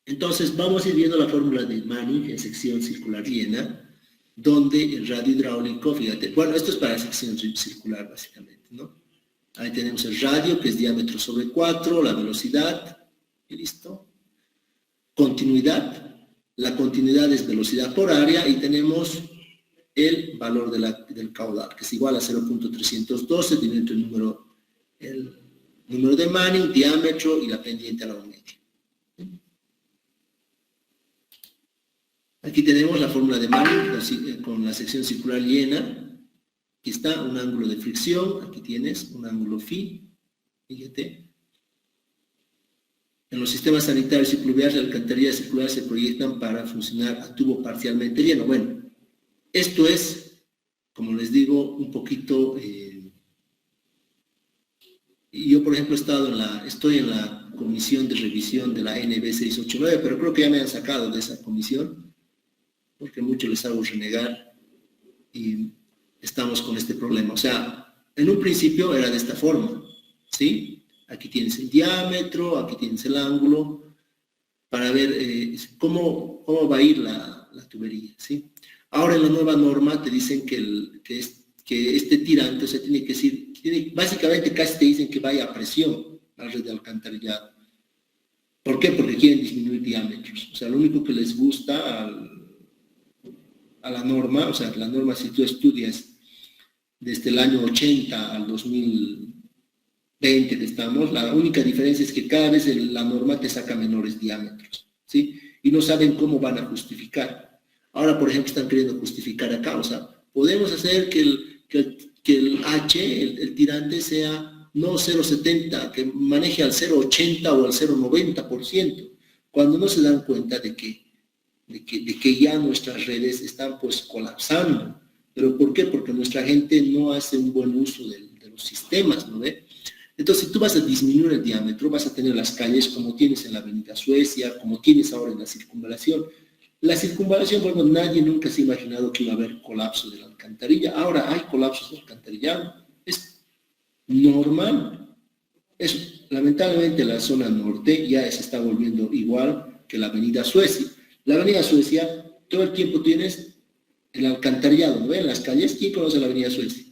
Entonces, vamos a ir viendo la fórmula de Manning en sección circular llena, donde el radio hidráulico, fíjate, bueno, esto es para sección circular básicamente, ¿no? Ahí tenemos el radio, que es diámetro sobre 4, la velocidad, y listo. Continuidad, la continuidad es velocidad por área, y tenemos el valor del caudal, que es igual a 0.312, dividido el número de Manning, diámetro y la pendiente a la media. Aquí tenemos la fórmula de Manning con la sección circular llena. Aquí está un ángulo de fricción, aquí tienes un ángulo phi, fíjate. En los sistemas sanitarios y pluviales, las alcantarillas circulares se proyectan para funcionar a tubo parcialmente lleno. Bueno, esto es, como les digo, un poquito... yo, por ejemplo, estoy en la comisión de revisión de la NB 689, pero creo que ya me han sacado de esa comisión, porque mucho les hago renegar y estamos con este problema. O sea, en un principio era de esta forma, ¿sí? Aquí tienes el diámetro, aquí tienes el ángulo, para ver cómo va a ir la tubería, ¿sí? Ahora en la nueva norma te dicen que este tirante, o sea, básicamente casi te dicen que vaya a presión a la red de alcantarillado. ¿Por qué? Porque quieren disminuir diámetros. O sea, lo único que les gusta a la norma, o sea, la norma si tú estudias desde el año 80 al 2020 que estamos, la única diferencia es que cada vez la norma te saca menores diámetros, ¿sí? Y no saben cómo van a justificar. Ahora, por ejemplo, están queriendo justificar acá, o sea, podemos hacer que el H, el tirante, sea no 0,70, que maneje al 0,80 o al 0,90%, cuando no se dan cuenta de que ya nuestras redes están pues colapsando. ¿Pero por qué? Porque nuestra gente no hace un buen uso de los sistemas, ¿no ve? Entonces, si tú vas a disminuir el diámetro, vas a tener las calles como tienes en la Avenida Suecia, como tienes ahora en la circunvalación. La circunvalación, bueno, nadie nunca se ha imaginado que iba a haber colapso de la alcantarilla. Ahora hay colapsos del alcantarillado. Es normal. Lamentablemente la zona norte ya se está volviendo igual que la Avenida Suecia. La Avenida Suecia, todo el tiempo tienes el alcantarillado, ¿no ven? Las calles, ¿quién conoce la Avenida Suecia?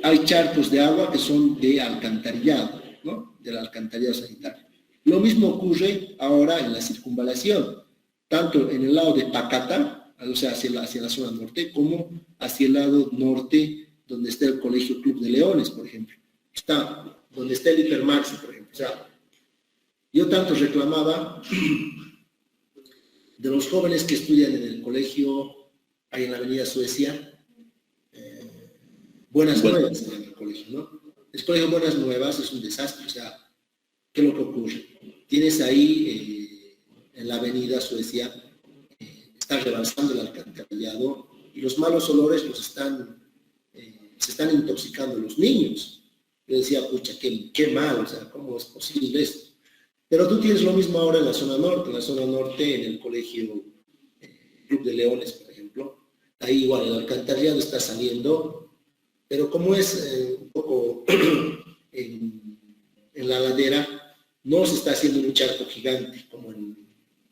Hay charcos de agua que son de alcantarillado, ¿no? Del alcantarillado sanitario. Lo mismo ocurre ahora en la circunvalación, tanto en el lado de Pacata, o sea, hacia la zona norte, como hacia el lado norte, donde está el Colegio Club de Leones, por ejemplo. Está donde está el Hipermaxi, por ejemplo. O sea, yo tanto reclamaba de los jóvenes que estudian en el colegio, ahí en la Avenida Suecia, Buenas Nuevas se llama el colegio, ¿no? El colegio Buenas Nuevas es un desastre, o sea, ¿qué es lo que ocurre? Tienes ahí, en la Avenida Suecia, está rebalsando el alcantarillado y los malos olores se están intoxicando los niños. Yo decía, pucha, qué mal, o sea, ¿cómo es posible esto? Pero tú tienes lo mismo ahora en la zona norte, en el colegio Club de Leones, por ejemplo. Ahí igual el alcantarillado está saliendo, pero como es un poco en la ladera, no se está haciendo un charco gigante como en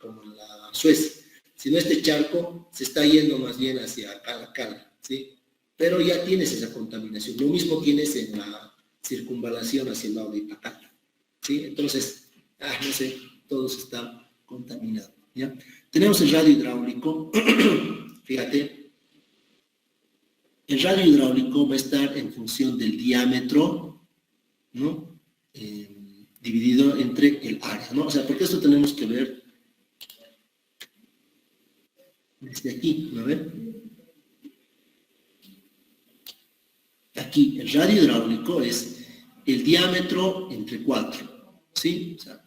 la Suecia, sino este charco se está yendo más bien hacia Cala, ¿sí? Pero ya tienes esa contaminación. Lo mismo tienes en la circunvalación hacia el lado de Ipacata, ¿sí? Entonces, no sé, todo se está contaminado, ¿ya? Tenemos el radio hidráulico, fíjate. El radio hidráulico va a estar en función del diámetro, ¿no? Dividido entre el área, ¿no? O sea, porque esto tenemos que ver desde aquí, ¿no ven? Aquí, el radio hidráulico es el diámetro entre 4, ¿sí? O sea,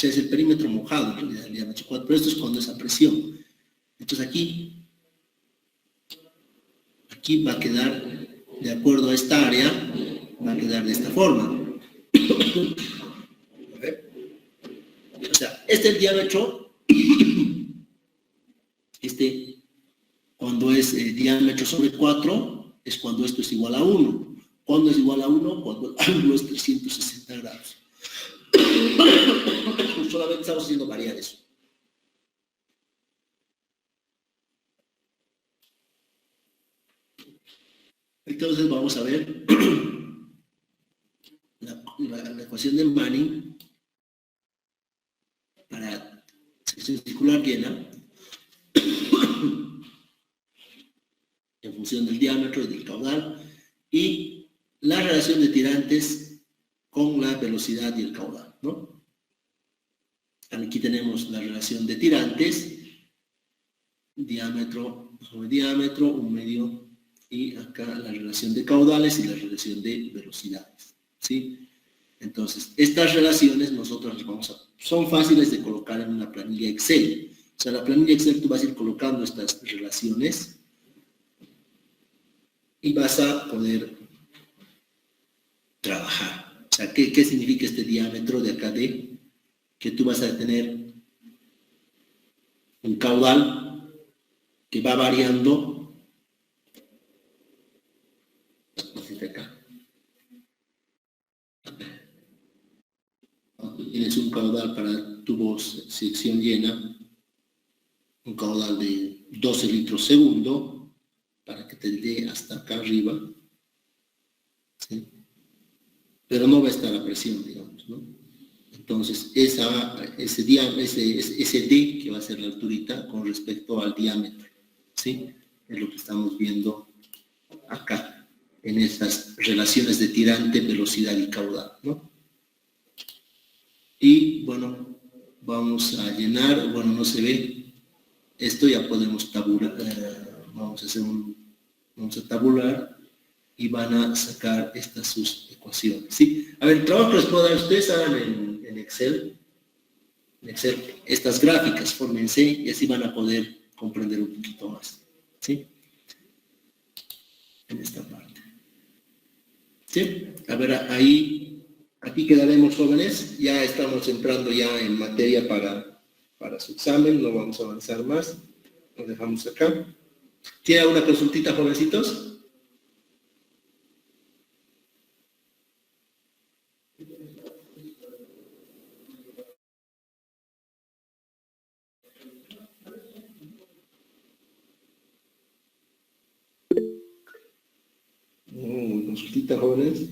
es el perímetro mojado, en realidad, el diámetro 4, pero esto es cuando es a presión. Entonces aquí va a quedar, de acuerdo a esta área, va a quedar de esta forma. O sea, este es el diámetro, cuando es diámetro sobre 4, es cuando esto es igual a 1. ¿Cuándo es igual a 1? Cuando el ángulo es 360 grados. Solamente estamos haciendo variar eso. Entonces vamos a ver la ecuación de Manning para sección circular llena en función del diámetro y del caudal y la relación de tirantes con la velocidad y el caudal, ¿no? Aquí tenemos la relación de tirantes, diámetro sobre diámetro, un medio, y acá la relación de caudales y la relación de velocidades, ¿sí? Entonces, estas relaciones nosotros son fáciles de colocar en una planilla Excel. O sea, la planilla Excel tú vas a ir colocando estas relaciones y vas a poder trabajar. O sea, ¿qué significa este diámetro de acá de? Que tú vas a tener un caudal que va variando. Acá. Tienes un caudal para tubos sección llena, un caudal de 12 litros segundo, para que te dé hasta acá arriba, ¿sí? Pero no va a estar a presión, digamos, ¿no? Entonces, ese D que va a ser la alturita con respecto al diámetro, ¿sí? Es lo que estamos viendo acá, en estas relaciones de tirante, velocidad y caudal, ¿no? Y, bueno, vamos a llenar, bueno, no se ve, esto ya podemos tabular, vamos a tabular y van a sacar estas sus ecuaciones, ¿sí? A ver, el trabajo que les puedo dar a ustedes, hagan en Excel, estas gráficas, fórmense y así van a poder comprender un poquito más, ¿sí? En esta parte. ¿Sí? A ver, aquí quedaremos, jóvenes, ya estamos entrando ya en materia para su examen, no vamos a avanzar más, nos dejamos acá. ¿Tiene alguna consultita, jovencitos? Consultita, jóvenes.